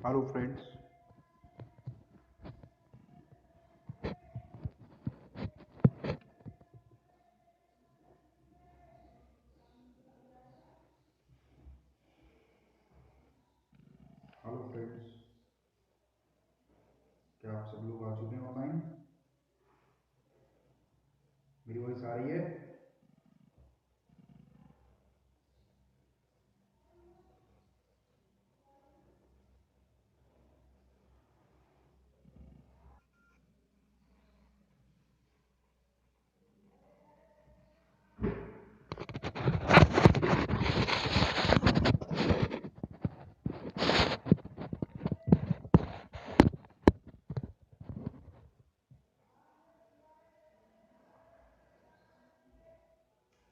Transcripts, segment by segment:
Hello friends. Hello friends, क्या आप सब लोग आ चुके हैं ऑनलाइन? मेरी वॉइस आ रही है?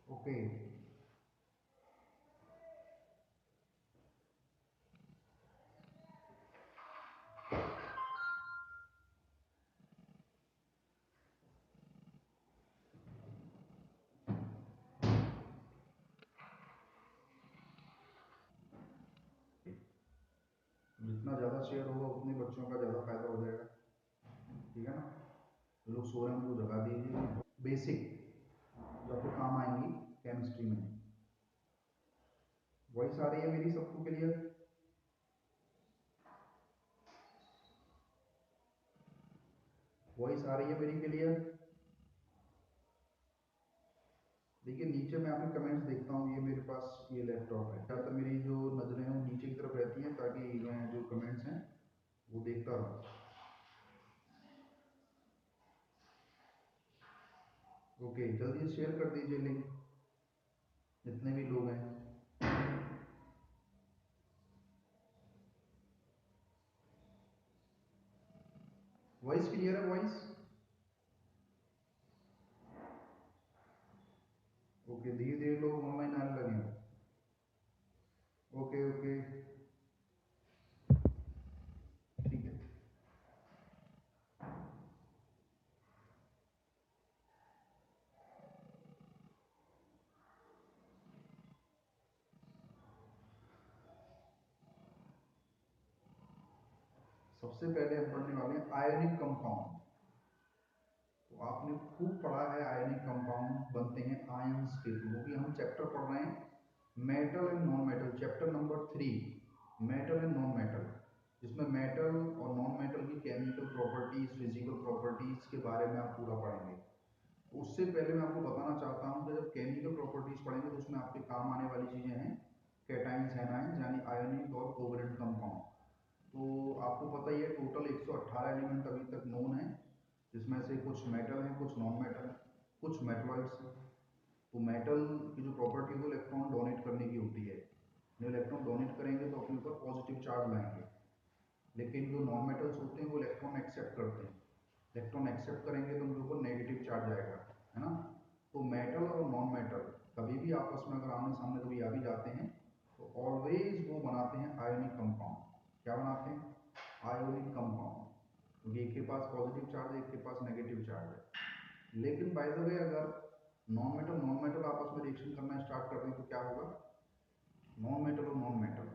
ओके। जितना ज़्यादा शेयर होगा उतने बच्चों का ज़्यादा फायदा हो जाएगा। ठीक है ना? जो लोग सो रहे हैं उनको जगा दीजिए। बेसिक जो आपको काम आएंगी केमिस्ट्री में। वॉइस आ रही है मेरी सबको क्लियर? वॉइस आ रही है मेरी क्लियर? देखिए नीचे मैं आपके कमेंट्स देखता हूँ। ये मेरे पास ये लैपटॉप है, ज़्यादातर मेरी जो नज़रें हैं वो नीचे की तरफ रहती हैं ताकि मैं जो कमेंट्स हैं वो देखता रहूँ। ओके, जल्दी शेयर कर दीजिए लिंक, जितने भी लोग हैं। वॉइस क्लियर है? Voice okay. धीरे धीरे लोग ऑनलाइन आने लगे हैं। ओके ओके, ठीक है। सबसे पहले हम पढ़ने वाले हैं आयनिक कंपाउंड। तो आपने खूब पढ़ा है आयनिक कंपाउंड बनते हैं आयंस के थ्रू, क्योंकि हम चैप्टर पढ़ रहे हैं metal and non metal, chapter number 3, metal and non metal, जिसमें मेटल और नॉन मेटल की केमिकल प्रॉपर्टीज, फिजिकल प्रॉपर्टीज के बारे में आप पूरा पढ़ेंगे। तो उससे पहले मैं आपको बताना चाहता हूँ कि जब केमिकल प्रॉपर्टीज पढ़ेंगे तो उसमें आपके काम आने वाली चीज़ें हैं कैटाइंस, एनाइंस, यानी आयनिक और कोवलेंट कंपाउंड। तो आपको पता ही है टोटल 118 एलिमेंट अभी तक नोन है, जिसमें से कुछ मेटल हैं, कुछ नॉन मेटल हैं, कुछ मेटलॉइड्स हैं। तो मेटल की जो प्रॉपर्टी है वो इलेक्ट्रॉन डोनेट करने की होती है। जो इलेक्ट्रॉन डोनेट करेंगे तो अपने ऊपर पॉजिटिव चार्ज लाएंगे, लेकिन जो नॉन मेटल्स होते हैं वो इलेक्ट्रॉन एक्सेप्ट करते हैं। इलेक्ट्रॉन एक्सेप्ट करेंगे तो उनके ऊपर नेगेटिव चार्ज आएगा, है ना? तो मेटल और नॉन मेटल कभी भी आपस में अगर आमने सामने कभी आ भी जाते हैं तो ऑलवेज वो बनाते हैं आयोनिक कंपाउंड। क्या बनाते हैं? आयोनिक कंपाउंड, क्योंकि एक के पास पॉजिटिव चार्ज है, एक के पास नेगेटिव चार्ज है। लेकिन बाय द वे अगर नॉन मेटल आपस में रिएक्शन करना स्टार्ट कर दें तो क्या होगा? नॉन मेटल और नॉन मेटल,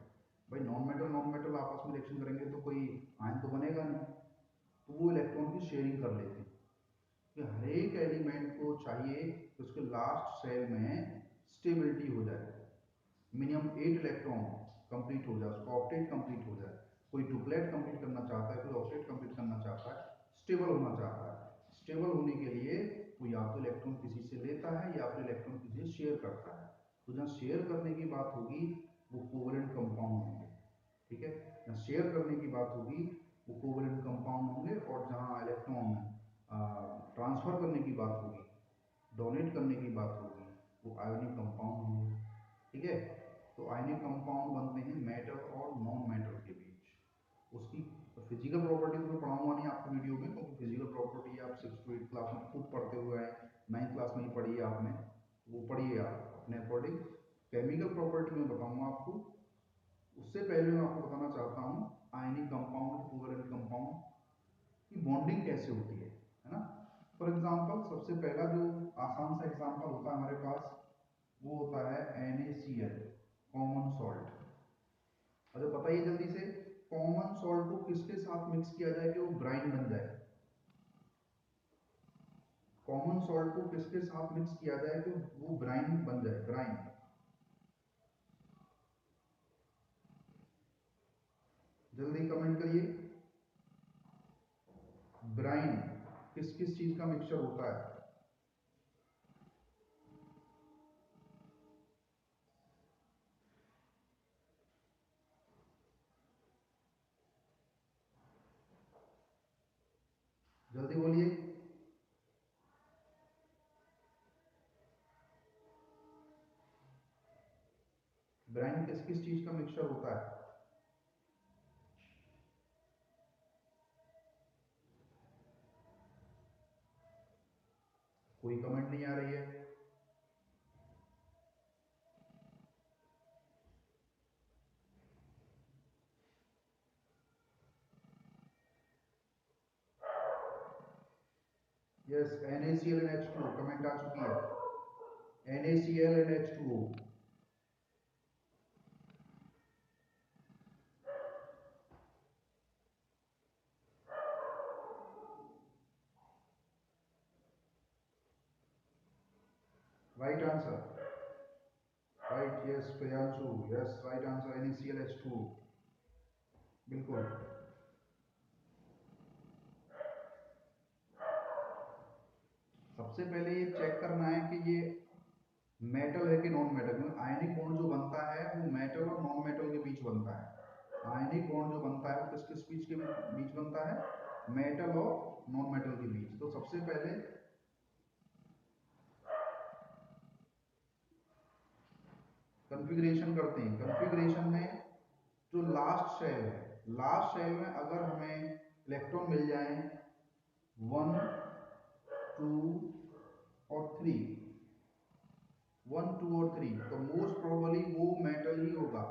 भाई नॉन मेटल आपस में रिएक्शन करेंगे तो कोई आयन तो बनेगा नहीं, तो वो इलेक्ट्रॉन की शेयरिंग कर लेते हैं। कि हर एक एलिमेंट को चाहिए कि उसके लास्ट सेल में स्टेबिलिटी हो जाए, मिनिमम 8 इलेक्ट्रॉन कंप्लीट हो जाए, उसका ऑक्टेट कंप्लीट हो जाए। कोई डुप्लेट कंप्लीट करना चाहता है, कोई ऑक्टेट कंप्लीट करना चाहता है, स्टेबल होना चाहता है। स्टेबल होने के लिए वो या तो इलेक्ट्रॉन किसी से लेता है या फिर इलेक्ट्रॉन किसी से शेयर करता है। तो जहाँ शेयर करने की बात होगी वो कोवलेंट कंपाउंड होंगे। ठीक है, जहाँ शेयर करने की बात होगी वो कोवलेंट कंपाउंड होंगे, और जहाँ इलेक्ट्रॉन ट्रांसफर करने की बात होगी, डोनेट करने की बात होगी, वो आयोनिक कंपाउंड होंगे। ठीक है, तो आयनिक कंपाउंड बनते हैं मेटल और नॉन मेटल के बीच। उसकी फिजिकल प्रॉपर्टी तो मैं पढ़ाऊंगा नहीं आपको वीडियो में, क्योंकि फिजिकल प्रॉपर्टी आप 6 to 8 क्लास में खूब पढ़ते हुए आए, 9th क्लास में ही पढ़ी है आपने, वो पढ़िए आप अपने अकॉर्डिंग। केमिकल प्रॉपर्टी में बताऊंगा आपको। उससे पहले मैं आपको बताना चाहता हूँ आयनिक कंपाउंड, कोवलेंट कंपाउंड की बॉन्डिंग कैसे होती है ना? फॉर एग्जांपल सबसे पहला जो आसान सा एग्जांपल होता है हमारे पास वो होता है NaCl, कॉमन सॉल्ट। अच्छा बताइए जल्दी से, कॉमन सॉल्ट को किसके साथ मिक्स किया जाए कि वो ब्राइन बन जाए? कॉमन सॉल्ट को किसके साथ मिक्स किया जाए कि वो ब्राइन बन जाए? ब्राइन, जल्दी कमेंट करिए। ब्राइन किस किस चीज का मिक्सचर होता है? जल्दी बोलिए। ब्राइन किस किस चीज का मिक्सचर होता है? कोई कमेंट नहीं आ रही है। Yes, NaCl and H2O comment आ चुकी है। NaCl and H2O। Right answer, right, yes Priyanshu, yes right answer NaCl H2O, बिल्कुल। सबसे पहले ये चेक करना है कि ये मेटल है कि नॉन मेटल, क्योंकि आयनिक बॉन्ड जो बनता है वो मेटल और नॉन मेटल के बीच बनता है। आयनिक बॉन्ड जो बनता है वो किस किस बीच के बीच बनता है? मेटल और नॉन मेटल के बीच। तो सबसे पहले कॉन्फ़िगरेशन करते हैं। कॉन्फ़िगरेशन में जो लास्ट शेल है, लास्ट शेल में अगर हमें इलेक्ट्रॉन मिल जाए 1, 2 और 3, 1, 2 और 3, तो मोस्ट प्रोबेबली वो मेटल ही होगा।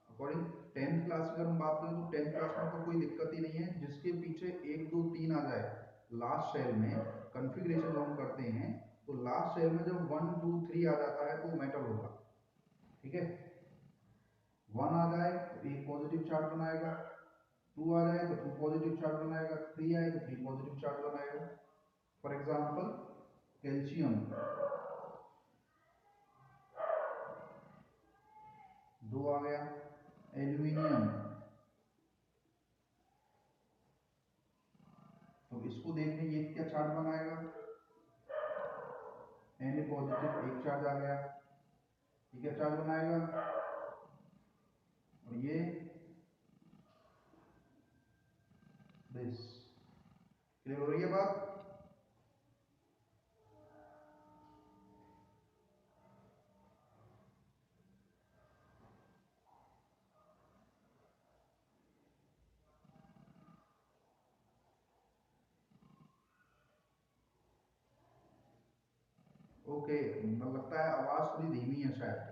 अकॉर्डिंग 10th क्लास की अगर हम बात करें तो 10th क्लास में तो कोई दिक्कत ही नहीं है, जिसके पीछे 1, 2, 3 आ जाए लास्ट शेल में। कॉन्फ़िगरेशन जब हम करते हैं तो लास्ट शेल में जब 1, 2, 3 आ जाता है तो मेटल होगा। ठीक है, 1 आ जाए तो एक पॉजिटिव चार्ज बनाएगा, 2 आ जाए तो 2 पॉजिटिव चार्ज बनाएगा, 3 आए तो 3 पॉजिटिव चार्ज बनाएगा। फॉर एग्जाम्पल कैल्शियम 2 आ गया, एल्यूमिनियम, तो इसको देखने ये क्या चार्ज बनाएगा? Na पॉजिटिव, एक चार्ज आ गया, ये क्या चार्ज बनाएगा? और ये दिस। क्लियर हो रही है बात? ओके, मतलब लगता है आवाज थोड़ी धीमी है शायद।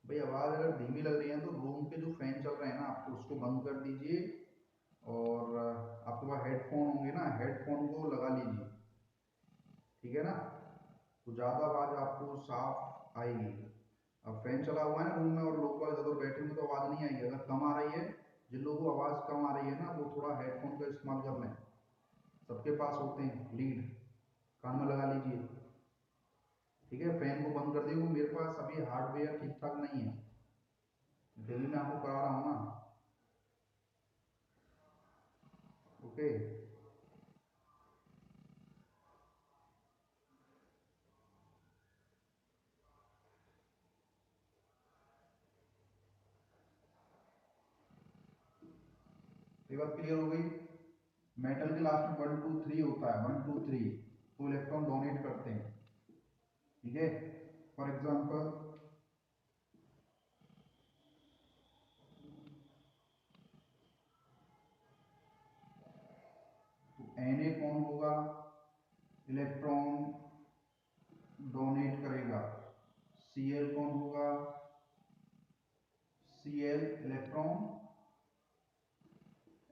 भाई आवाज अगर धीमी लग रही है तो रूम के जो फैन चल रहे हैं ना, आपको उसको बंद कर दीजिए और आपके पास हेडफोन होंगे ना, हेडफोन को लगा लीजिए। ठीक है ना, तो ज़्यादा आवाज़ आपको साफ आएगी। अब फैन चला हुआ है ना रूम में और लोग बाग इधर बैठे हुए तो आवाज़ नहीं आएगी। अगर कम आ रही है, जिन लोगों को आवाज़ कम आ रही है ना, वो थोड़ा हेडफोन का इस्तेमाल कर लें। सबके पास होते हैं लीड, कान में लगा लीजिए। ठीक है, फैन को बंद कर दिए। मेरे पास अभी हार्डवेयर ठीक ठाक नहीं है, दिल्ली में आपको करा रहा हूँ ना। ओके, ये बात क्लियर हो गई। मेटल के लास्ट में 1, 2, 3 होता है, 1, 2, 3, तो इलेक्ट्रॉन डोनेट करते हैं। ठीक है, फॉर एग्जाम्पल Na कौन होगा? इलेक्ट्रॉन डोनेट करेगा Cl कौन होगा, Cl इलेक्ट्रॉन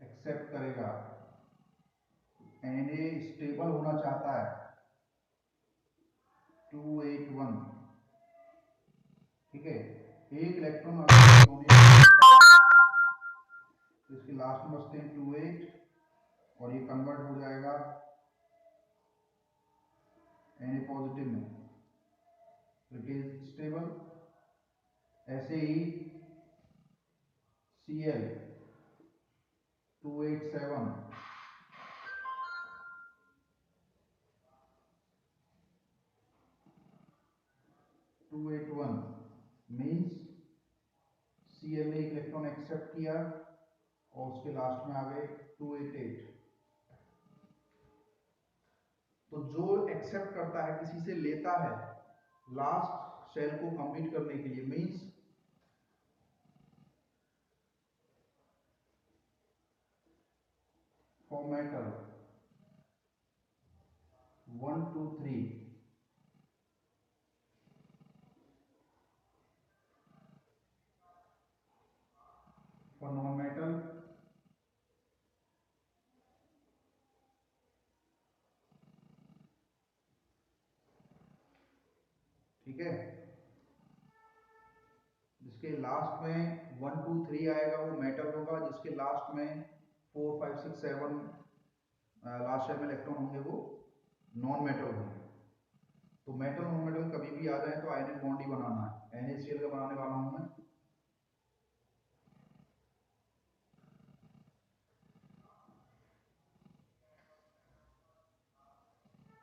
एक्सेप्ट करेगा, Na स्टेबल होना चाहता है 281, ठीक है। एक इलेक्ट्रॉन अगर डोनेट तो इसके लास्ट में बचते हैं 28 और ये कन्वर्ट हो जाएगा Na पॉजिटिव में, इट इज स्टेबल। ऐसे ही Cl 287 281 मीन्स Cl ने इलेक्ट्रॉन एक्सेप्ट किया और उसके लास्ट में आ गए 288। तो जो एक्सेप्ट करता है, किसी से लेता है लास्ट शेल को कंप्लीट करने के लिए, means for metal 1 2 3 for non metal ठीक है। जिसके लास्ट में 1 2 3 आएगा वो मेटल होगा, जिसके लास्ट में 4 5 6 7 लास्ट शेल में इलेक्ट्रॉन होंगे वो नॉन मेटल होंगे। तो मेटल नॉन मेटल कभी भी आ जाए तो आयनिक बॉन्ड ही बनाना है, NaCl का बनाने वाला हूं मैं।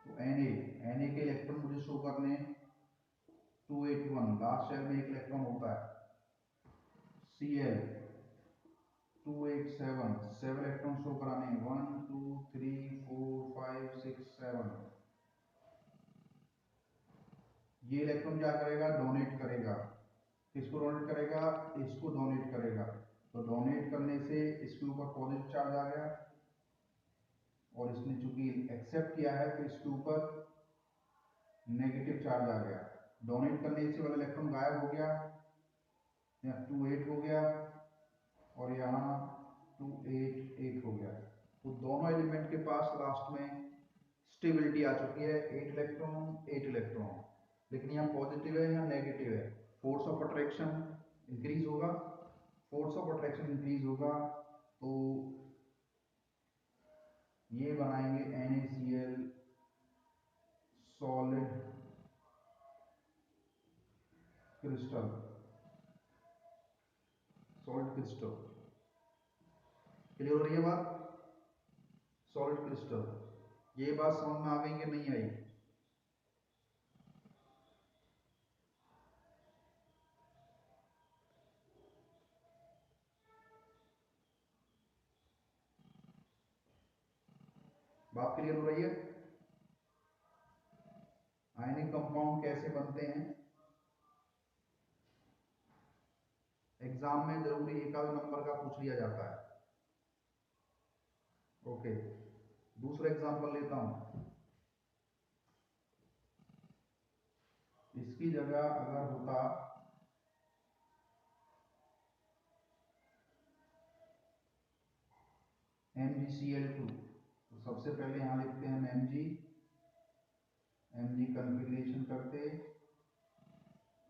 तो Na के इलेक्ट्रॉन मुझे शो करने 281, लास्ट शेल में एक इलेक्ट्रॉन होता है। Cl 287, 7 इलेक्ट्रॉन शो कराने 1 2 3 4 5 6 7। ये इलेक्ट्रॉन क्या करेगा, डोनेट करेगा। किसको डोनेट करेगा, इसको डोनेट करेगा। तो डोनेट करने से इसके ऊपर पॉजिटिव चार्ज आ गया और इसने चूंकि एक्सेप्ट किया है तो इसके ऊपर नेगेटिव चार्ज आ गया। डोनेट करने से वाला इलेक्ट्रॉन गायब हो गया, यहाँ 28 हो गया और यहाँ 288 हो गया। तो दोनों एलिमेंट के पास लास्ट में स्टेबिलिटी आ चुकी है, 8 इलेक्ट्रॉन 8 इलेक्ट्रॉन। लेकिन यहाँ पॉजिटिव है, यहाँ नेगेटिव है। फोर्स ऑफ अट्रैक्शन इंक्रीज होगा, फोर्स ऑफ अट्रैक्शन इंक्रीज होगा तो ये बनाएंगे NaCl solid crystal, solid crystal. Clear हो रही है बात, सॉलिड क्रिस्टल। ये बात समझ में आ गई कि नहीं आई? बात क्लियर हो रही है? आयनिक कंपाउंड कैसे बनते हैं, एग्जाम में जरूरी एक आध नंबर का पूछ लिया जाता है। ओके, दूसरा एग्जांपल लेता हूं। इसकी जगह अगर होता MgCl2, तो सबसे पहले यहां लिखते हैं Mg कन्फिग्रेशन करते,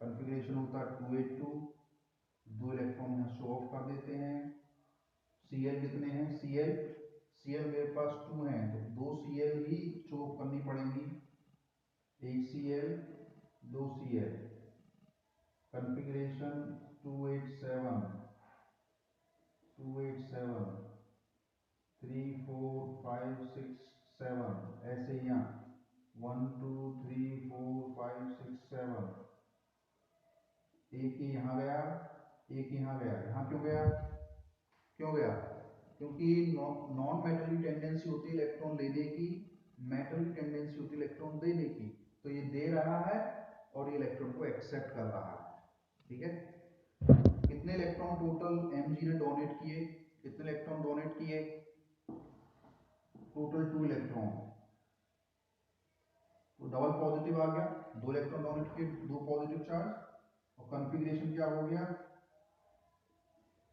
कन्फिग्रेशन होता है 282, 2 इलेक्ट्रॉन यहाँ शो ऑफ कर देते हैं। Cl कितने हैं, Cl मेरे पास 2 हैं तो 2 Cl ही शो ऑफ करनी पड़ेंगी, एक Cl 2 Cl। कन्फिग्रेशन 287 3 4 5 6 7, ऐसे यहाँ 1 2 3 4 5 6 7। एक ही यहाँ गया, एक यहाँ गया। यहाँ क्यों गया, क्यों गया? क्योंकि नॉन मेटल की टेंडेंसी होती है इलेक्ट्रॉन लेने की, मेटल की टेंडेंसी होती है इलेक्ट्रॉन देने की। तो ये दे रहा है और ये इलेक्ट्रॉन को एक्सेप्ट कर रहा है, ठीक है। कितने इलेक्ट्रॉन टोटल Mg ने डोनेट किए, कितने इलेक्ट्रॉन डोनेट किए, टोटल 2 इलेक्ट्रॉन। तो डबल पॉजिटिव आ गया, 2 इलेक्ट्रॉन डोनेट किए, 2 पॉजिटिव चार्ज, और कॉन्फ़िगरेशन क्या हो गया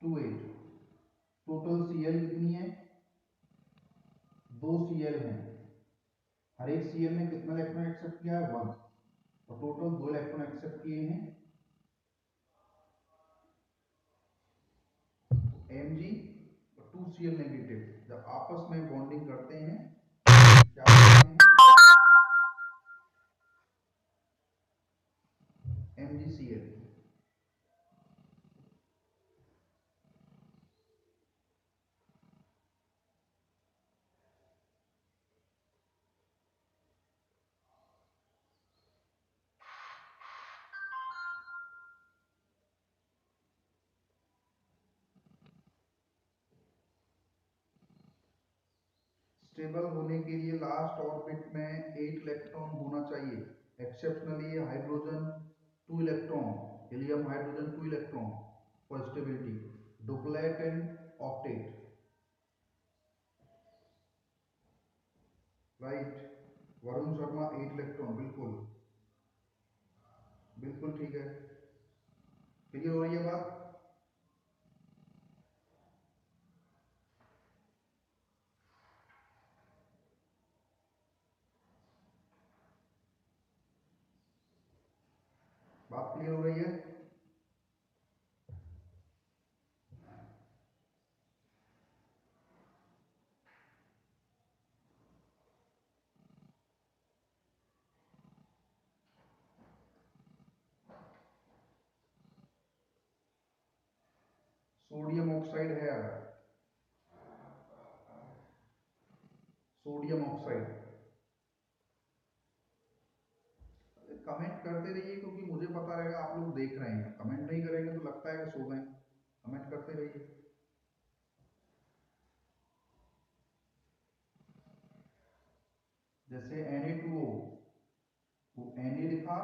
2 8। टोटल Cl कितनी है, 2 Cl हैं, हर एक Cl ने कितना इलेक्ट्रॉन एक्सेप्ट किया है 1, और टोटल 2 इलेक्ट्रॉन एक्सेप्ट किए हैं। Mg और 2 Cl नेगेटिव जब आपस में बॉन्डिंग करते हैं क्या करते हैं MgCl। स्टेबल होने के लिए लास्ट ऑर्बिट में 8 इलेक्ट्रॉन होना चाहिए। Exceptionally hydrogen 2 electron, helium hydrogen 2 electron for stability, duplet and octet, right. Varun Sharma 8 electron, बिल्कुल बिल्कुल ठीक है। क्लियर हो रही है बात? बात क्लियर हो रही है? सोडियम ऑक्साइड है अगर, सोडियम ऑक्साइड, कमेंट करते रहिए क्योंकि मुझे पता रहेगा आप लोग देख रहे हैं। कमेंट नहीं करेंगे तो लगता है कि सो गए। कमेंट करते रहिए। जैसे Na2O, वो Na लिखा,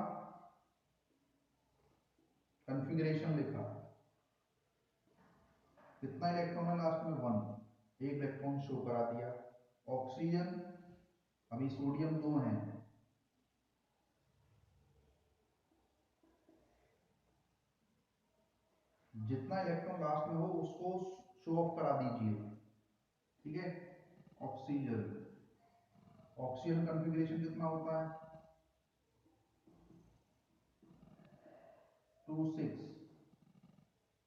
कॉन्फ़िगरेशन लिखा, कितना इलेक्ट्रॉन है लास्ट में 1, एक इलेक्ट्रॉन शो करा दिया। ऑक्सीजन, अभी सोडियम 2 है, जितना इलेक्ट्रॉन लास्ट में हो उसको शो ऑफ करा दीजिए, ठीक है। ऑक्सीजन, ऑक्सीजन कॉन्फ़िगरेशन कितना होता है 2 6,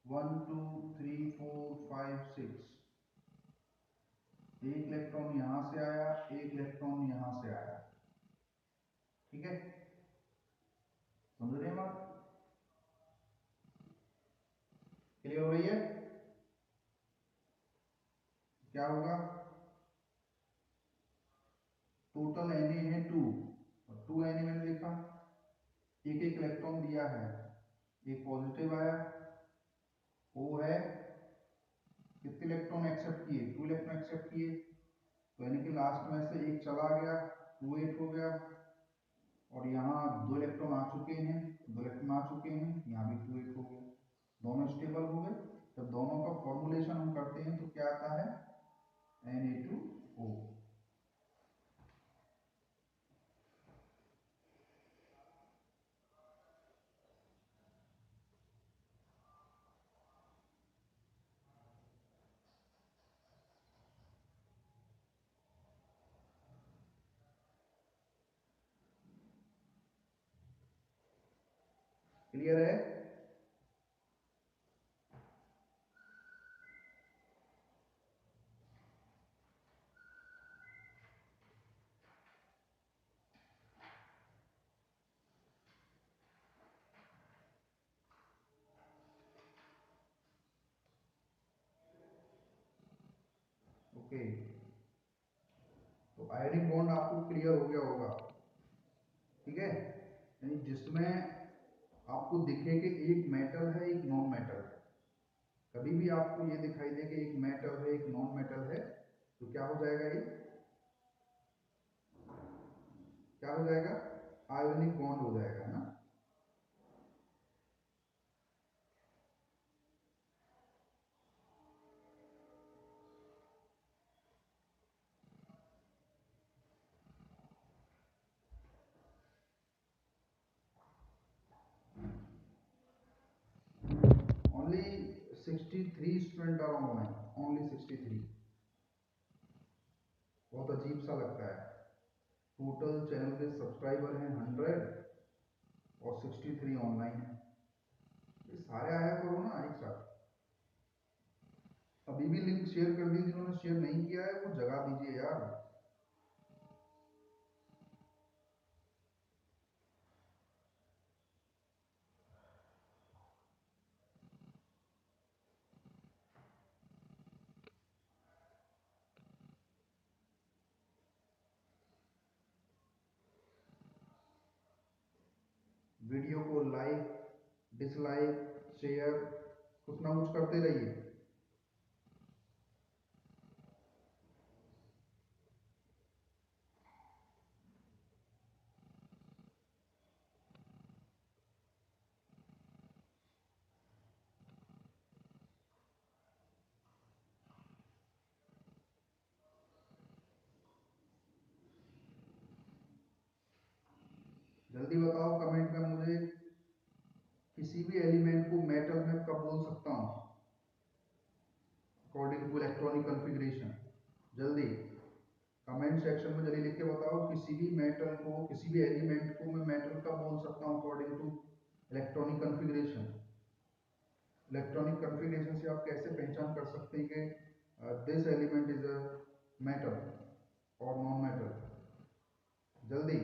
1 2 3 4 5 6, एक इलेक्ट्रॉन यहां से आया, एक इलेक्ट्रॉन यहां से आया, ठीक है। समझ रहे हैं बात? क्लियर हो रही है? क्या होगा, टोटल Na है 2, और 2 Na मैंने लिखा, एक एक इलेक्ट्रॉन दिया है, एक पॉजिटिव आया, वो है कितने इलेक्ट्रॉन एक्सेप्ट किए 2 इलेक्ट्रॉन एक्सेप्ट किए, तो यानी कि लास्ट में से एक चला गया, 2 8 हो गया, और यहाँ 2 इलेक्ट्रॉन आ चुके हैं, 2 इलेक्ट्रॉन आ चुके हैं, यहाँ भी 2 8 हो गया, दोनों स्टेबल हो गए। जब दोनों का फॉर्मुलेशन हम करते हैं तो क्या आता है Na2O। क्लियर है? ओके, तो आयनिक बॉन्ड आपको क्लियर हो गया होगा, ठीक है। यानी जिसमें आपको दिखे कि एक मेटल है एक नॉन मेटल है, कभी भी आपको ये दिखाई दे कि एक मेटल है एक नॉन मेटल है, तो क्या हो जाएगा, ये क्या हो जाएगा, आयोनिक बॉन्ड हो जाएगा ना। 63 स्टूडेंट आर ऑनलाइन, ओनली 63। बहुत अजीब सा लगता है। टोटल चैनल के सब्सक्राइबर हैं 100 और 63 ऑनलाइन है। ये सारे आया करो ना एक साथ। अभी भी लिंक शेयर कर दी, जिन्होंने शेयर नहीं किया है वो जगा दीजिए यार। वीडियो को लाइक, डिसलाइक, शेयर, कुछ ना कुछ करते रहिए। जल्दी बताओ कमेंट में मुझे, किसी भी एलिमेंट को मेटल में कब बोल सकता हूँ अकॉर्डिंग टू इलेक्ट्रॉनिक कॉन्फ़िगरेशन। जल्दी कमेंट सेक्शन में जल्दी लिख के बताओ, किसी भी मेटल को, किसी भी एलिमेंट को मैं मेटल कब बोल सकता हूँ according to electronic configuration. Electronic configuration से आप कैसे पहचान कर सकते हैं कि this element is a metal और नॉन मेटल। जल्दी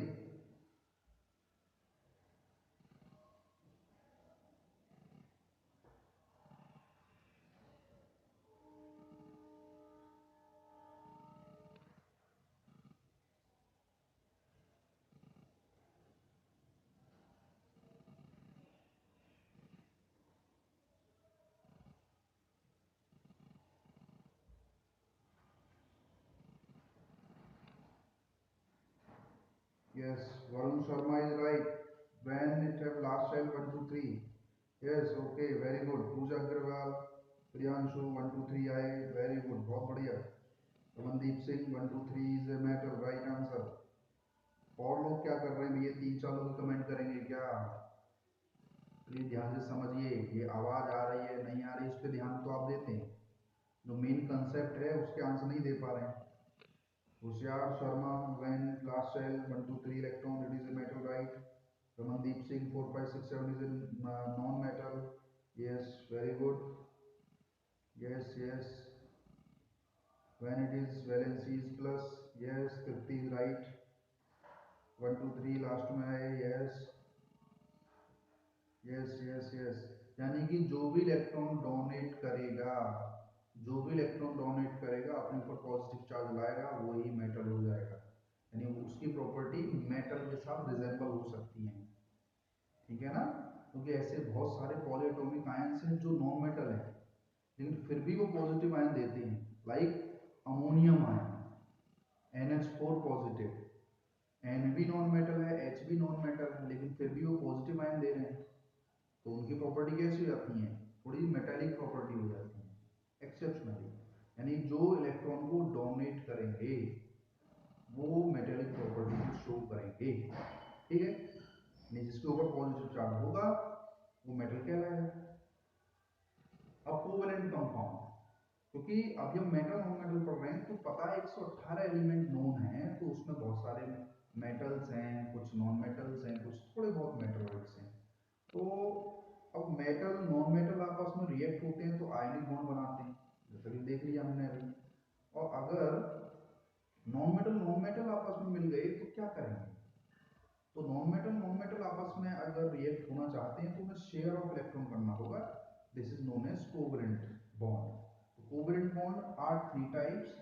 yes, Varun Sharma is right. When it have last cell 1 2 3. Yes, okay, very good. Pooja Agarwal, Priyanshu 1 2 3 आए, very good, बहुत बढ़िया। Ramandeep Singh 1 2 3 is a matter, right answer। और लोग क्या कर रहे हैं भैया, 3 4 लोग कमेंट करेंगे क्या? प्लीज ध्यान से समझिए, ये आवाज आ रही है नहीं आ रही, इस पे ध्यान तो आप देते हैं, जो मेन कंसेप्ट है उसके आंसर नहीं दे पा रहे हैं। होशियार Sharma, when last cell 1 2 3 electron, it is a metal, right? Ramandeep Singh 4 5 6 7 is a non-metal. Yes, very good. Yes, yes. When it is valency is plus. Yes, Tripti is right. 1 2 3 last में है। Yes, yes, yes, yes। यानी कि जो भी electron donate करेगा, जो भी electron donate करेगा अपने ऊपर पॉजिटिव चार्ज लाएगा, वही मेटल हो जाएगा। यानी उसकी प्रॉपर्टी मेटल के साथ रिजेंबल हो सकती है, ठीक है ना? क्योंकि ऐसे बहुत सारे पॉलीएटॉमिक आयंस हैं जो नॉन मेटल हैं लेकिन फिर भी वो पॉजिटिव आयन देते हैं, like ammonium ion NH4 positive, N भी नॉन मेटल है, H भी नॉन मेटल है, लेकिन फिर भी वो पॉजिटिव आयन दे रहे हैं, तो उनकी प्रॉपर्टी कैसी हो जाती है? थोड़ी मेटालिक प्रॉपर्टी हो जाती है एक्सेप्शनली। यानी जो इलेक्ट्रॉन को डोमिनेट करेंगे वो मेटालिक प्रॉपर्टी को शो करेंगे, ठीक है? जिसके ऊपर पॉजिटिव चार्ज होगा वो मेटल कहलाएगा। अब कोवेलेंट कंपाउंड, क्योंकि अभी हम मेटल नॉन मेटल पढ़ रहे हैं तो पता है 118 एलिमेंट नोन है, तो उसमें बहुत सारे मेटल्स हैं, कुछ नॉन मेटल्स हैं, कुछ थोड़े बहुत मेटलॉइड्स हैं। तो अब मेटल नॉन मेटल आपस में रिएक्ट होते हैं तो आयनिक बॉन्ड बनाते हैं, जैसा कि देख लिया हमने अभी। और अगर नॉन मेटल आपस में मिल गए तो क्या करेंगे? तो नॉन मेटल आपस में अगर रिएक्ट होना चाहते हैं तो उन्हें शेयर ऑफ इलेक्ट्रॉन करना होगा। This is known as covalent bond. Covalent bond are 3 types.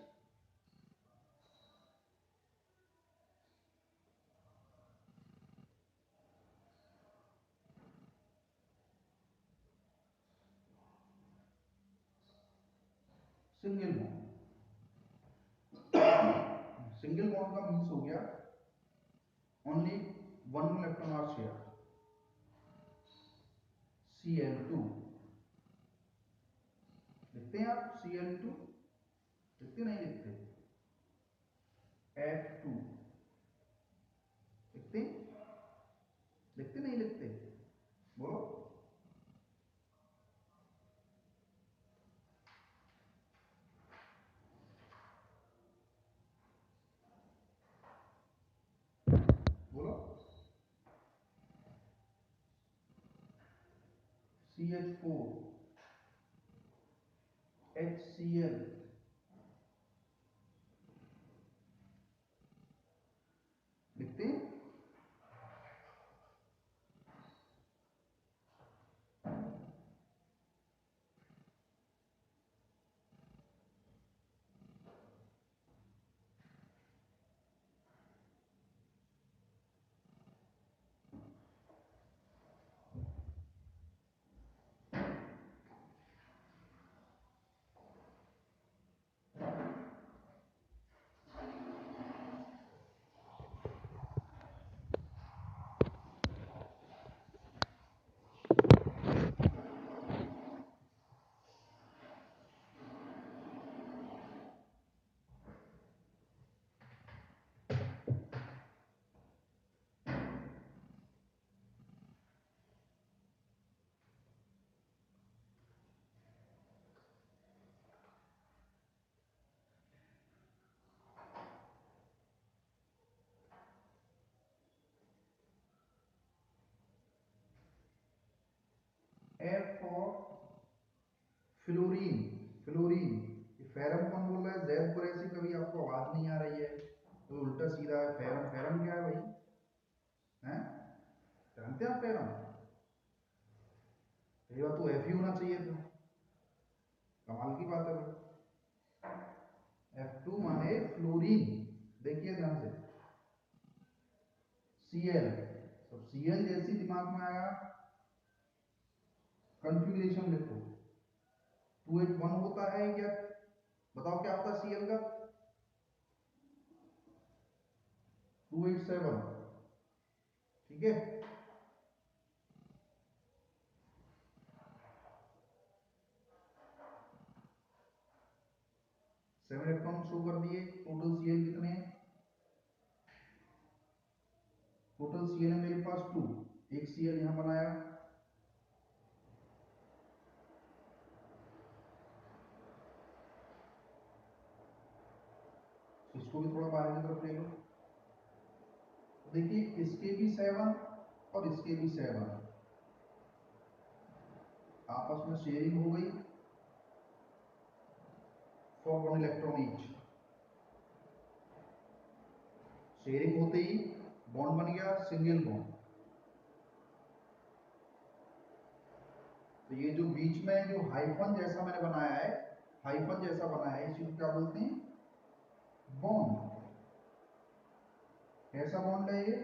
Single bond, single bond का मीन्स हो गया only one electron are share, Cl2 लिखते हैं आप, Cl2 लिखते नहीं लिखते? F2 लिखते लिखते नहीं लिखते? बोलो। CH4 HCl लिखते हैं। F for fluorine. Fluorine ferrum कौन बोल रहा है? जैद कुरैशी। कभी आपको आवाज नहीं आ रही है तो उल्टा सीधा है। फेरम फेरम क्या है भाई? हैं? जानते हैं आप फेरम? ये बात तो एफ ही होना चाहिए था। कमाल की बात है भाई। F2 माने फ्लोरीन। देखिए ध्यान से, Cl। तो Cl जैसी दिमाग में आया, कंफिग्रेशन लिखो। 2H1 होता है क्या? बताओ क्या होता है Cl का? 2H7। ठीक है, 7 इलेक्ट्रॉन शो कर दिए। टोटल Cl कितने हैं? टोटल Cl है मेरे पास 2। एक Cl यहां बनाया, इसको भी थोड़ा बाहर की तरफ ले लो। देखिए इसके भी 7 और इसके भी 7 आपस में शेयरिंग हो गई फॉर 1 इलेक्ट्रॉन ईच। शेयरिंग होते ही बॉन्ड बन गया, सिंगल बॉन्ड। तो ये जो बीच में जो हाइफन जैसा मैंने बनाया है, हाइफन जैसा बनाया है, इसी को क्या बोलते हैं? बॉन्ड। कैसा बॉन्ड है ये?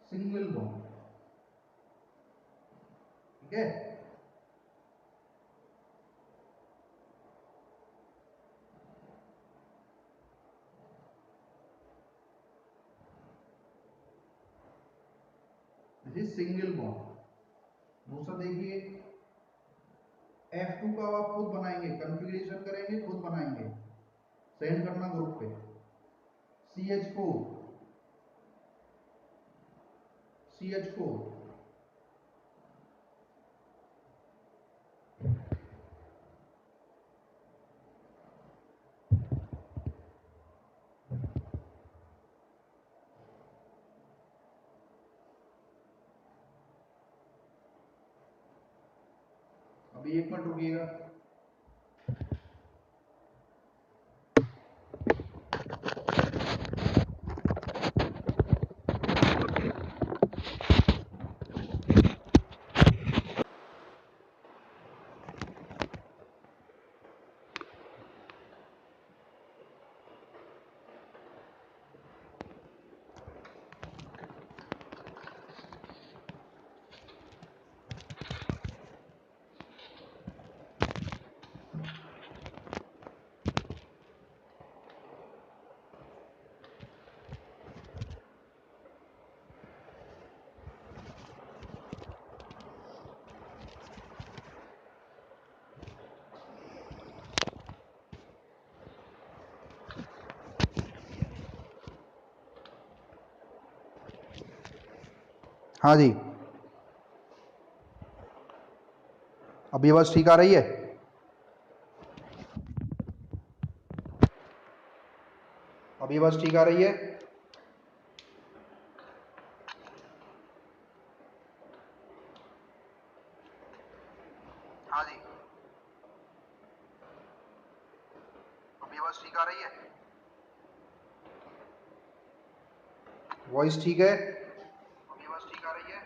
Single bond. ठीक है, दिस इज सिंगल बॉन्ड। दूसरा देखिए, F2 का आप खुद बनाएंगे, कॉन्फ़िगरेशन करेंगे, खुद बनाएंगे, सेंड करना ग्रुप पे। CH4 CH4 अभी 1 मिनट रुकिएगा। हाँ जी, अभी आवाज ठीक आ रही है? अभी आवाज ठीक आ रही है? हाँ जी, अभी आवाज ठीक आ रही है? वॉइस ठीक है? अभी आवाज ठीक आ रही है?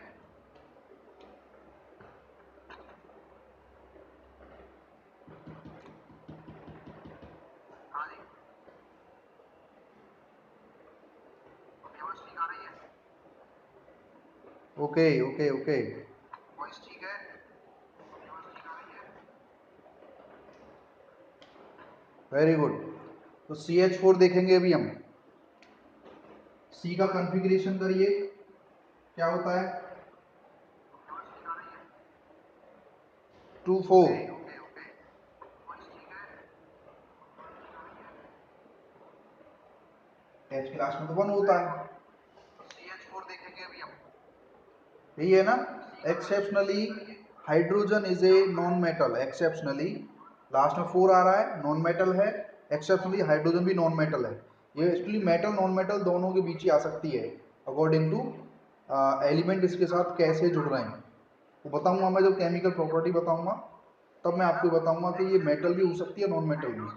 हाँ जी, अभी आवाज ठीक आ रही है? ओके ओके ओके, वॉइस ठीक है? अभी आवाज ठीक आ रही है? Very good. तो CH4 देखेंगे अभी हम। सी का कॉन्फ़िगरेशन करिए, क्या होता है? 2 4। H के लास्ट में तो 1 होता है। CH4 देखेंगे अभी हम, यही है ना? Exceptionally hydrogen is a non metal, exceptionally last में 4 आ रहा है, नॉन मेटल है। एक्सेप्शनली हाइड्रोजन भी नॉन मेटल है। ये एक्चुअली मेटल नॉन मेटल दोनों के बीच ही आ सकती है, अकॉर्डिंग टू एलिमेंट इसके साथ कैसे जुड़ रहे हैं। वो बताऊंगा मैं जब केमिकल प्रॉपर्टी बताऊंगा, तब मैं आपको बताऊंगा कि ये मेटल भी हो सकती है, नॉन मेटल भी।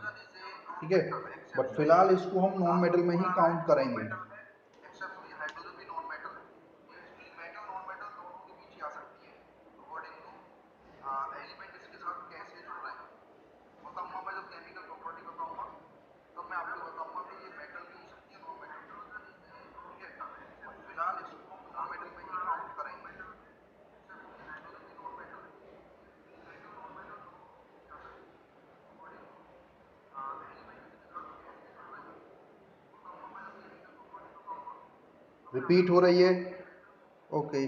ठीक है, बट फिलहाल इसको हम नॉन मेटल में ही काउंट करेंगे। रिपीट हो रही है? ओके,